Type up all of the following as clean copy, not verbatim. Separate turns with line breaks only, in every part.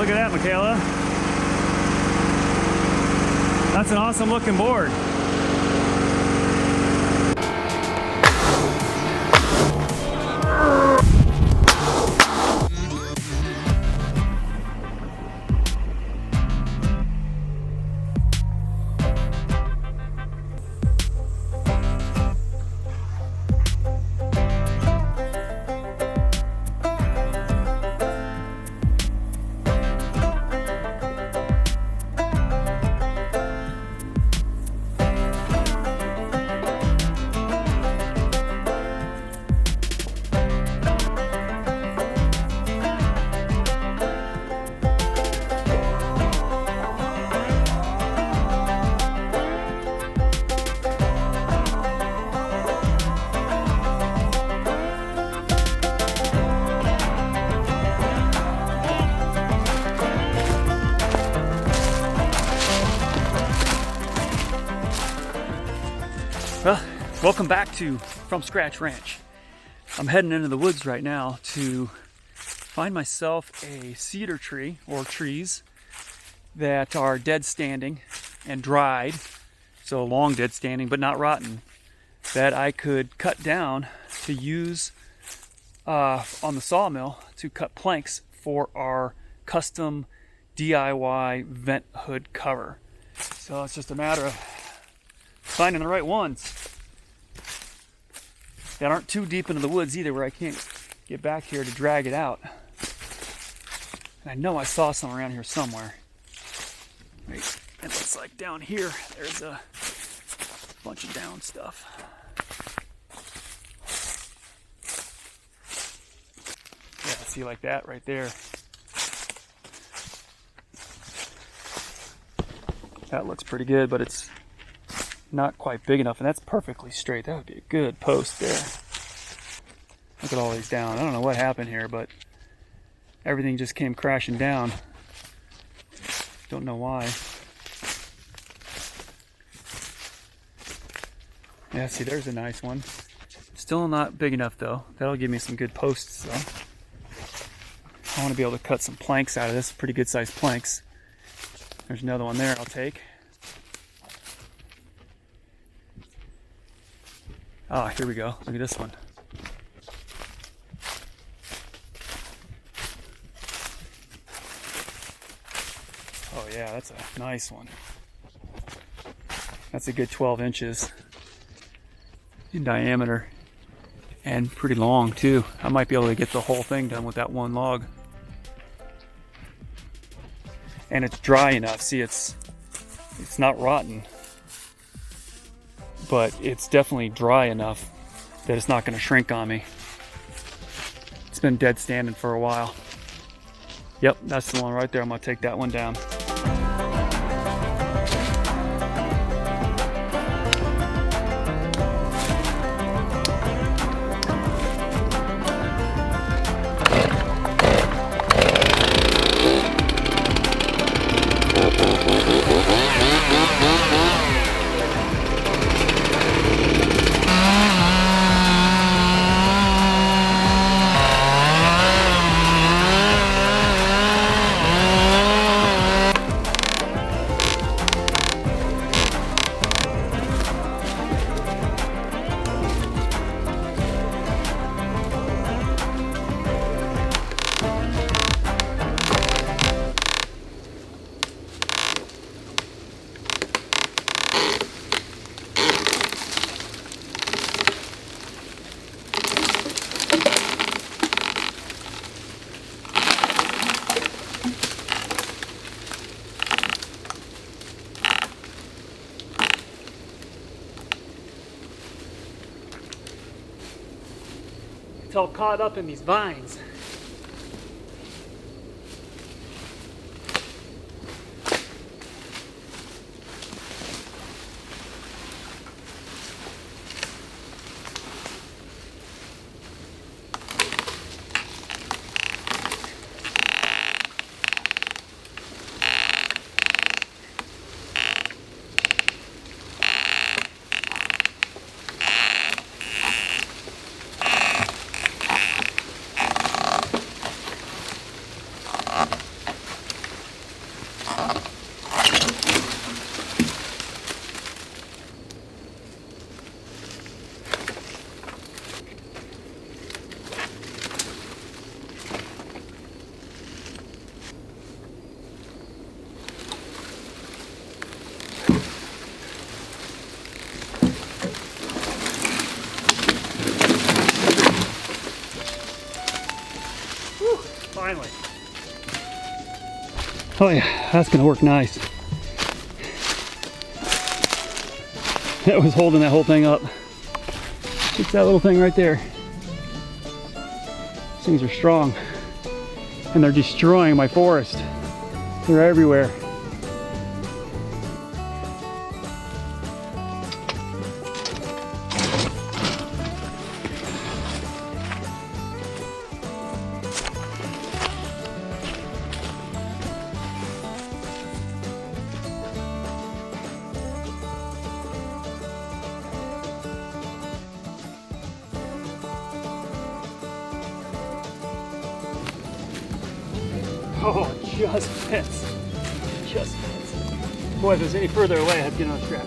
look at that, Michaela. That's an awesome looking board. Well, welcome back to From Scratch Ranch. I'm heading into the woods right now to find myself a cedar tree or trees that are dead standing and dried, so long dead standing but not rotten, that I could cut down to use on the sawmill to cut planks for our custom DIY vent hood cover. So it's just a matter of finding the right ones that aren't too deep into the woods either, where I can't get back here to drag it out. And I know I saw some around here somewhere. Wait, it looks like down here there's a bunch of down stuff. Yeah, see, like that right there. That looks pretty good, but it's not quite big enough, and that's perfectly straight. That would be a good post there. Look at all these down. I don't know what happened here, but everything just came crashing down. Don't know why. Yeah, see, there's a nice one. Still not big enough though. That'll give me some good posts though. I want to be able to cut some planks out of this. Pretty good sized planks. There's another one there I'll take. Ah, here we go. Look at this one. Oh yeah, that's a nice one. That's a good 12 inches in diameter and pretty long too. I might be able to get the whole thing done with that one log. And it's dry enough. See, it's not rotten, but it's definitely dry enough that it's not going to shrink on me. It's been dead standing for a while. Yep, that's the one right there. I'm going to take that one down. It's all caught up in these vines. Finally. Oh yeah, that's gonna work nice. That was holding that whole thing up. It's that little thing right there. These things are strong. And they're destroying my forest. They're everywhere. Oh, it just fits. Just fits. Boy, if it was any further away, I'd get on a strap.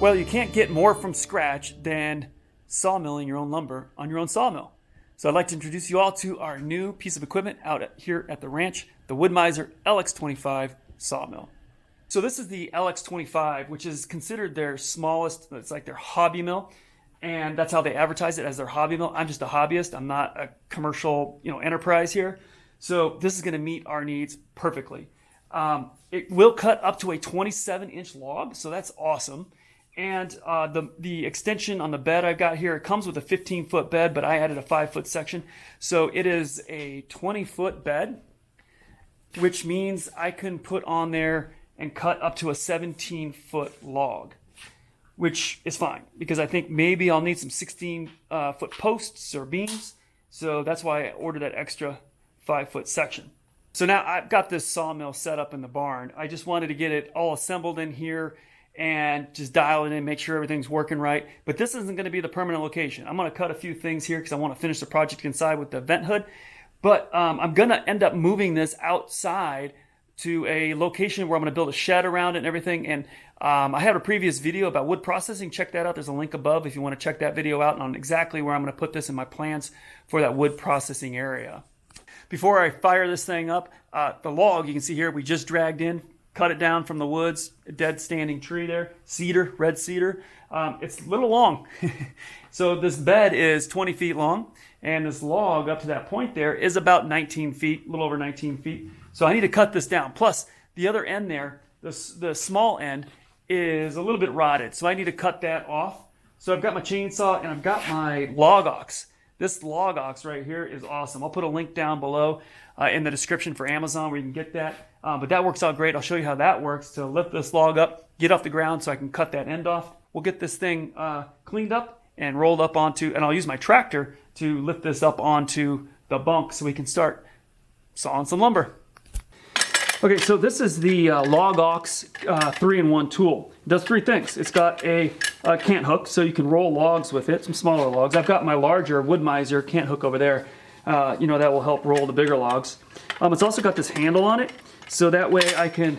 Well, you can't get more from scratch than sawmilling your own lumber on your own sawmill. So I'd like to introduce you all to our new piece of equipment here at the ranch, the Wood-Mizer LX25 Sawmill. So this is the LX25, which is considered their smallest, it's like their hobby mill, and that's how they advertise it, as their hobby mill. I'm just a hobbyist. I'm not a commercial, enterprise here. So this is going to meet our needs perfectly. It will cut up to a 27-inch log, so that's awesome. And the extension on the bed I've got here, it comes with a 15-foot bed, but I added a 5-foot section. So it is a 20-foot bed, which means I can put on there and cut up to a 17-foot log, which is fine because I think maybe I'll need some 16-foot posts or beams. So that's why I ordered that extra 5-foot section. So now I've got this sawmill set up in the barn. I just wanted to get it all assembled in here and just dial it in, make sure everything's working right. But this isn't going to be the permanent location. I'm going to cut a few things here because I want to finish the project inside with the vent hood. But I'm going to end up moving this outside to a location where I'm going to build a shed around it and everything. And I have a previous video about wood processing. Check that out. There's a link above if you want to check that video out on exactly where I'm going to put this in my plans for that wood processing area. Before I fire this thing up, the log you can see here, we just dragged in. Cut it down from the woods, a dead standing tree there, cedar, red cedar. It's a little long. So this bed is 20 feet long, and this log up to that point there is about 19 feet, a little over 19 feet. So I need to cut this down. Plus, the other end there, the small end, is a little bit rotted. So I need to cut that off. So I've got my chainsaw and I've got my log ox. This log ox right here is awesome. I'll put a link down below in the description for Amazon where you can get that. But that works out great. I'll show you how that works to lift this log up, get off the ground so I can cut that end off. We'll get this thing cleaned up and rolled up onto, and I'll use my tractor to lift this up onto the bunk so we can start sawing some lumber. Okay, so this is the Log Ox 3-in-1 tool. It does three things. It's got a cant hook, so you can roll logs with it, some smaller logs. I've got my larger Wood-Mizer cant hook over there. That will help roll the bigger logs. It's also got this handle on it, so that way I can,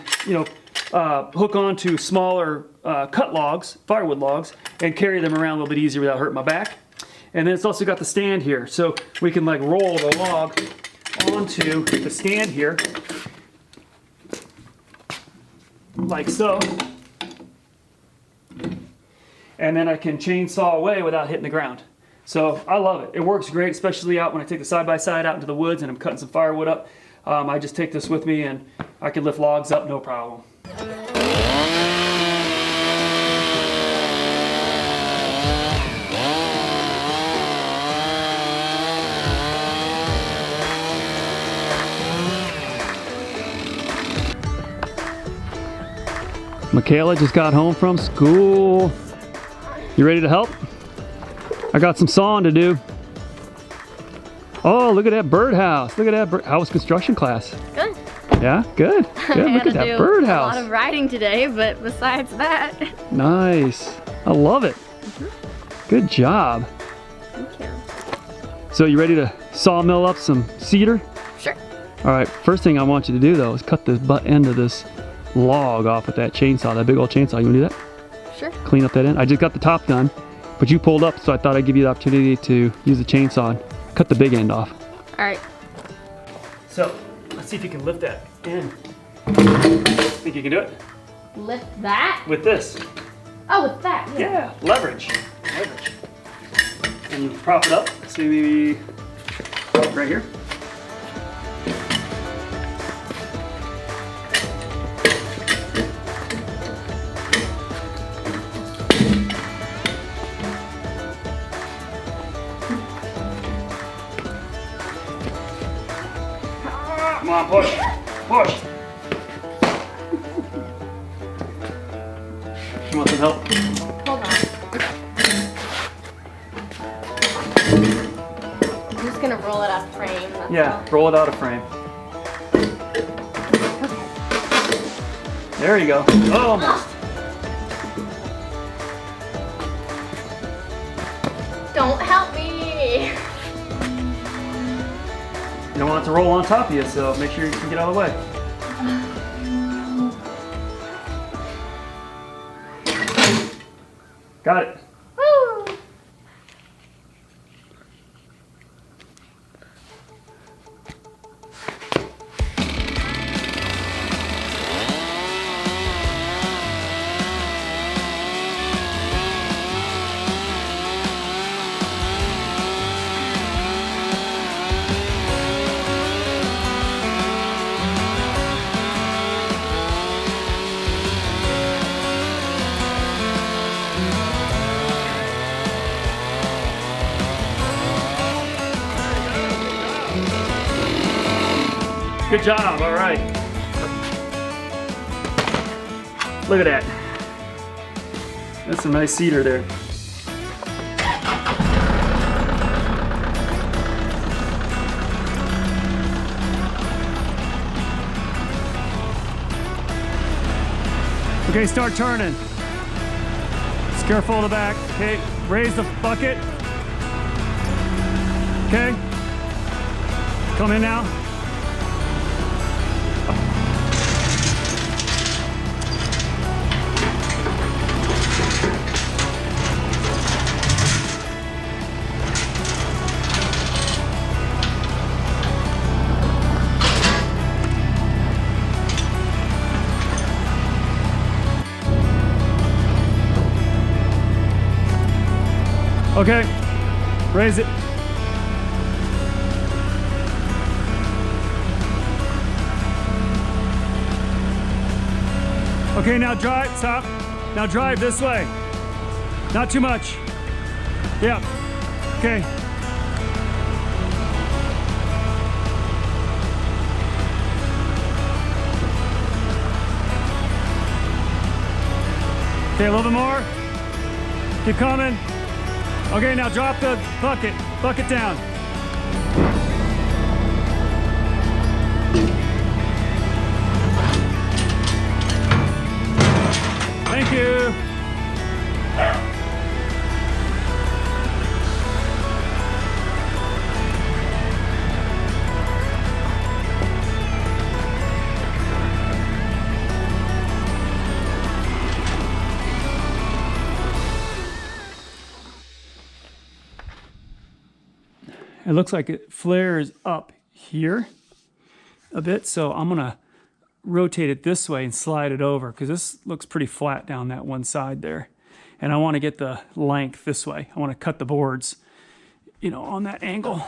hook onto smaller cut logs, firewood logs, and carry them around a little bit easier without hurting my back. And then it's also got the stand here, so we can roll the log onto the stand here, like so. and then I can chainsaw away without hitting the ground. So I love it. It works great, especially out when I take the side-by-side out into the woods and I'm cutting some firewood up. I just take this with me and I can lift logs up, no problem. Michaela just got home from school. You ready to help? I got some sawing to do. Oh, look at that birdhouse. Look at that house construction class.
Good.
Yeah, good. Good. Look at that birdhouse.
A lot of riding today, but besides that.
Nice. I love it. Good job.
Thank you.
So you ready to sawmill up some cedar?
Sure.
All right, first thing I want you to do though is cut the butt end of this log off with that chainsaw, that big old chainsaw. You wanna do that?
Sure.
Clean up that end. I just got the top done, but you pulled up, so I thought I'd give you the opportunity to use the chainsaw and cut the big end off.
All right.
So, let's see if you can lift that end. Think you can do it?
Lift that?
With this.
Oh, with that, yeah.
Yeah, leverage. Leverage. And you prop it up, so maybe right here. Come on, push, push. You want some help?
Hold on. I'm just gonna roll it out of frame.
Yeah, roll it out of frame. There you go. Oh, almost.
Don't help me.
You don't want it to roll on top of you, so make sure you can get out of the way. Got it.
Woo.
Good job, all right. Look at that. That's some nice cedar there. Okay, start turning. Just careful of the back. Okay, raise the bucket. Okay. Come in now. Okay, raise it. Okay, now drive, stop. Now drive this way. Not too much. Yeah, okay. Okay, a little bit more. Keep coming. Okay, now drop the bucket. Bucket down. Thank you. It looks like it flares up here a bit, so I'm gonna rotate it this way and slide it over because this looks pretty flat down that one side there. and I want to get the length this way. I want to cut the boards, you know, on that angle.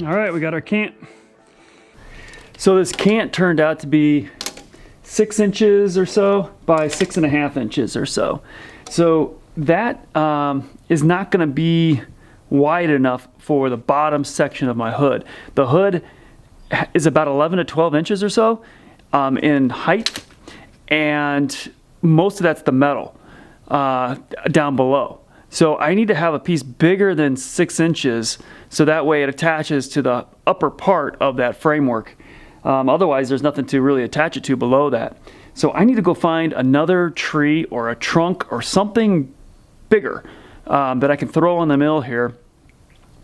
All right, we got our cant. So this cant turned out to be 6 inches or so by 6.5 inches or so. So that is not going to be wide enough for the bottom section of my hood. The hood is about 11 to 12 inches or so in height, and most of that's the metal down below. So I need to have a piece bigger than 6 inches so that way it attaches to the upper part of that framework. Otherwise there's nothing to really attach it to below that. So I need to go find another tree or a trunk or something bigger that I can throw on the mill here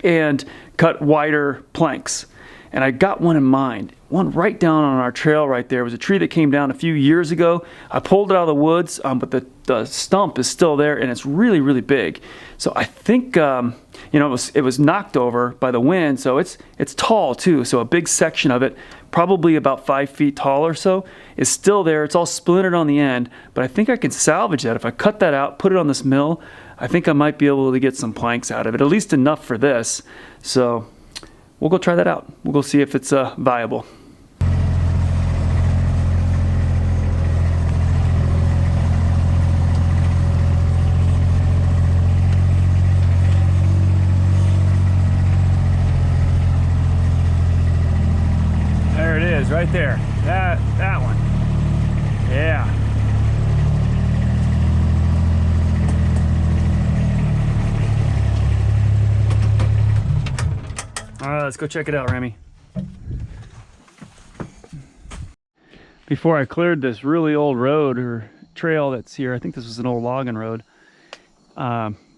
and cut wider planks. And I got one in mind, one right down on our trail right there. It was a tree that came down a few years ago. I pulled it out of the woods, but the stump is still there, and it's really, really big. So I think, you know, it was knocked over by the wind, so it's tall too. So a big section of it, probably about 5 feet tall or so, is still there. It's all splintered on the end, but I think I can salvage that. If I cut that out, put it on this mill, I think I might be able to get some planks out of it, at least enough for this. So we'll go try that out. We'll go see if it's viable. There it is, right there. That one. Yeah. All right, let's go check it out, Remy. Before I cleared this really old road or trail that's here, I think this was an old logging road.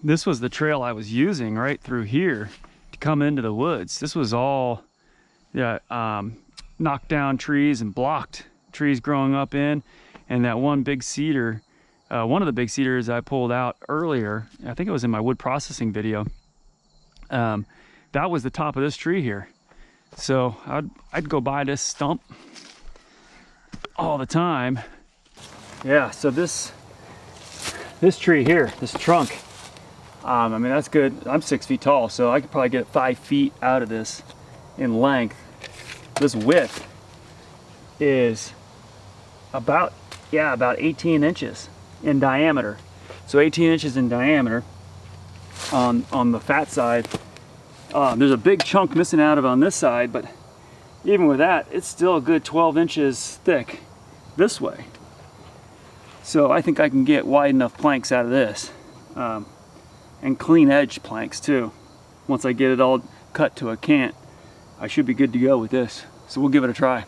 This was the trail I was using right through here to come into the woods. This was all knocked down trees and blocked trees growing up in, and that one big cedar, one of the big cedars I pulled out earlier, I think it was in my wood processing video, that was the top of this tree here. So I'd go by this stump all the time. Yeah, so this tree here, this trunk, I mean, that's good. I'm 6 feet tall, so I could probably get 5 feet out of this in length. This width is about 18 inches in diameter. So 18 inches in diameter on the fat side. There's a big chunk missing out of on this side, but even with that, it's still a good 12 inches thick this way. So I think I can get wide enough planks out of this, and clean edge planks too. Once I get it all cut to a cant, I should be good to go with this. So we'll give it a try.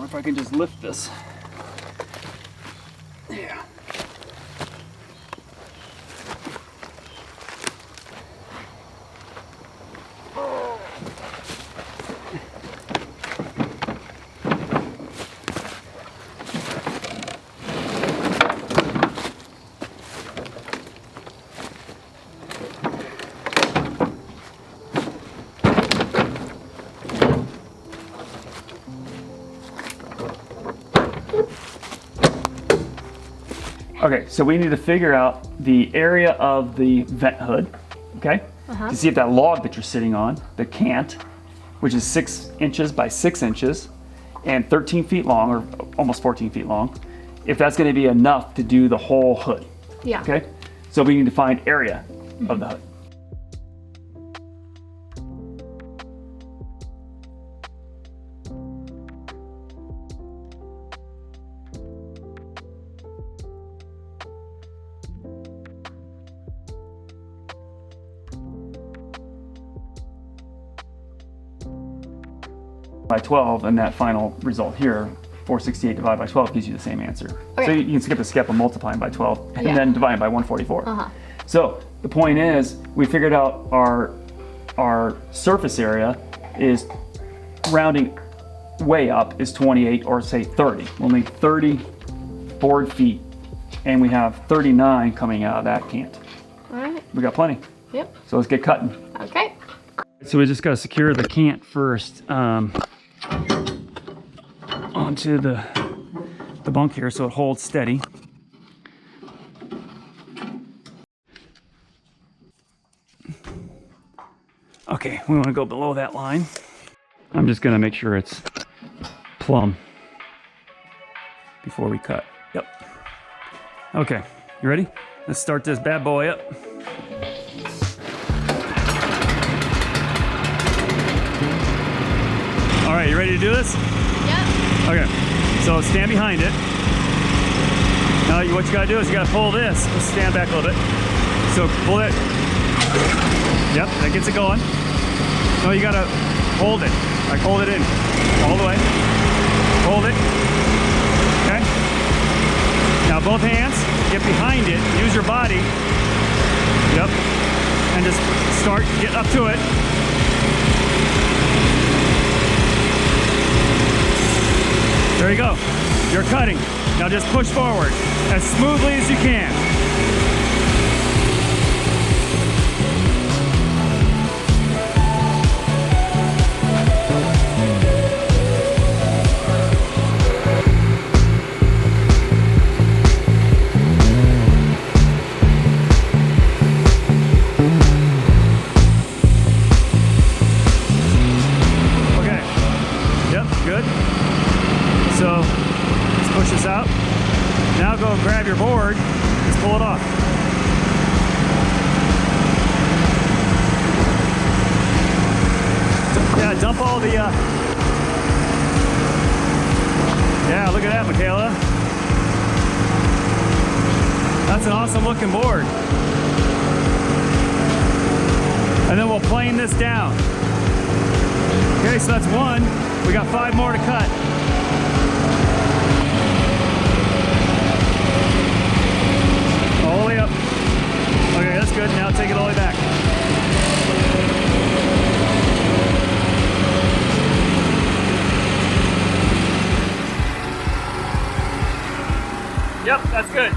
If I can just lift this. Yeah. Okay, so we need to figure out the area of the vent hood, okay? To see if that log that you're sitting on, the cant, which is 6 inches by 6 inches and 13 feet long, or almost 14 feet long, if that's gonna be enough to do the whole hood.
Yeah.
Okay, so we need to find area of the hood. By 12, and that final result here, 468 divided by 12 gives you the same answer.
Okay.
So you can skip the step of multiplying by 12 and then divide by 144. So the point is, we figured out our surface area is, rounding way up, is 28, or say 30. We'll need 30 board feet, and we have 39 coming out of that cant.
All right.
We got plenty.
Yep.
So let's get cutting.
Okay.
So we just got to secure the cant first onto the bunk here so it holds steady. Okay, we want to go below that line. I'm just going to make sure it's plumb before we cut. Yep. Okay, you ready? Let's start this bad boy up. All right, you ready to do this?
Yep.
Okay, so stand behind it. Now what you gotta do is you gotta pull this. Let's stand back a little bit. So pull it. Yep, that gets it going. No, you gotta hold it. Like hold it in all the way. Hold it. Okay. Now both hands, get behind it. Use your body. Yep. And just start, get up to it. There you go. You're cutting. Now just push forward as smoothly as you can. Okay. Yep, good. So let's push this out. Now go grab your board, just pull it off. Yeah, dump all the, yeah, look at that, Michaela. That's an awesome looking board. And then we'll plane this down. Okay, so that's one. We got 5 more to cut. All the way up. Okay, that's good. Now take it all the way back. Yep, that's good.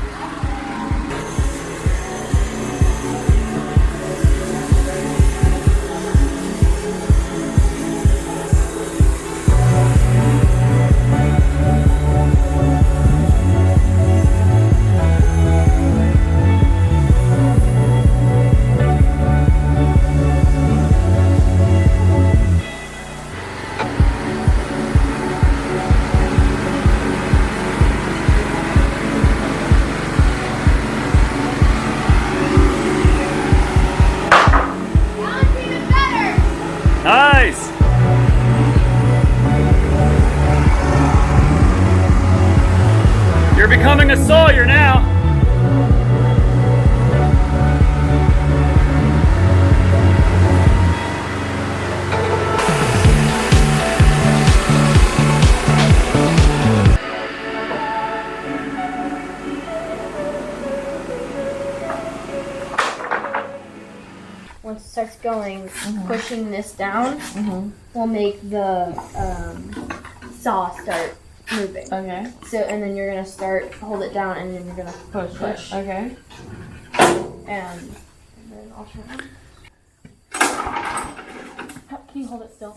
Nice! You're becoming a sawyer now.
Once it starts going, pushing this down will make the saw start moving.
Okay.
So, and then you're gonna start, hold it down, and then you're gonna push.
Okay.
And then I'll turn it on. Can you hold it still?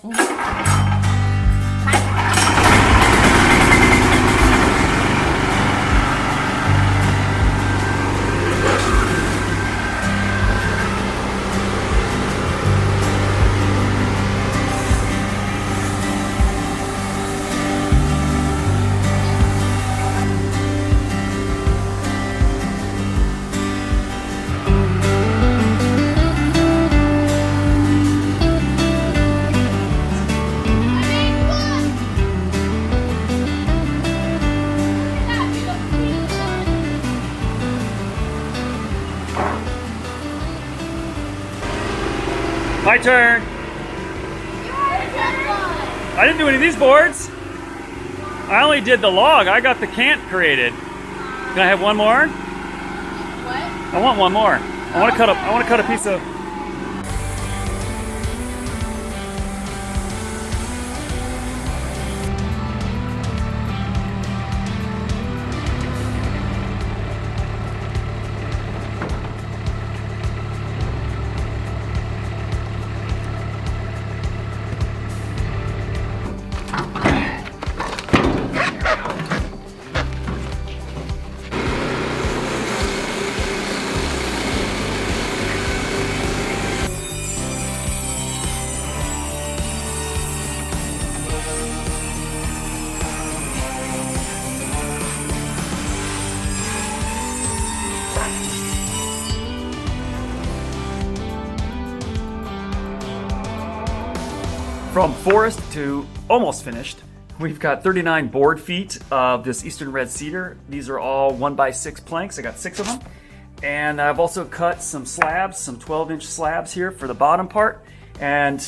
My turn. I didn't do any of these boards. I only did the log. I got the cant created. Can I have one more?
What?
I want one more. I want to cut a piece of. From forest to almost finished, we've got 39 board feet of this Eastern Red Cedar. These are all 1x6 planks. I got 6 of them. And I've also cut some slabs, some 12-inch slabs here for the bottom part. And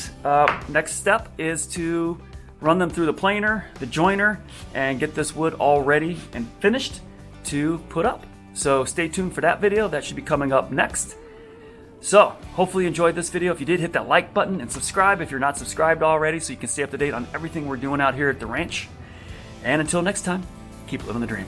next step is to run them through the planer, the joiner, and get this wood all ready and finished to put up. So stay tuned for that video. That should be coming up next. So hopefully you enjoyed this video. If you did, hit that like button and subscribe if you're not subscribed already, so you can stay up to date on everything we're doing out here at the ranch. And until next time, keep living the dream.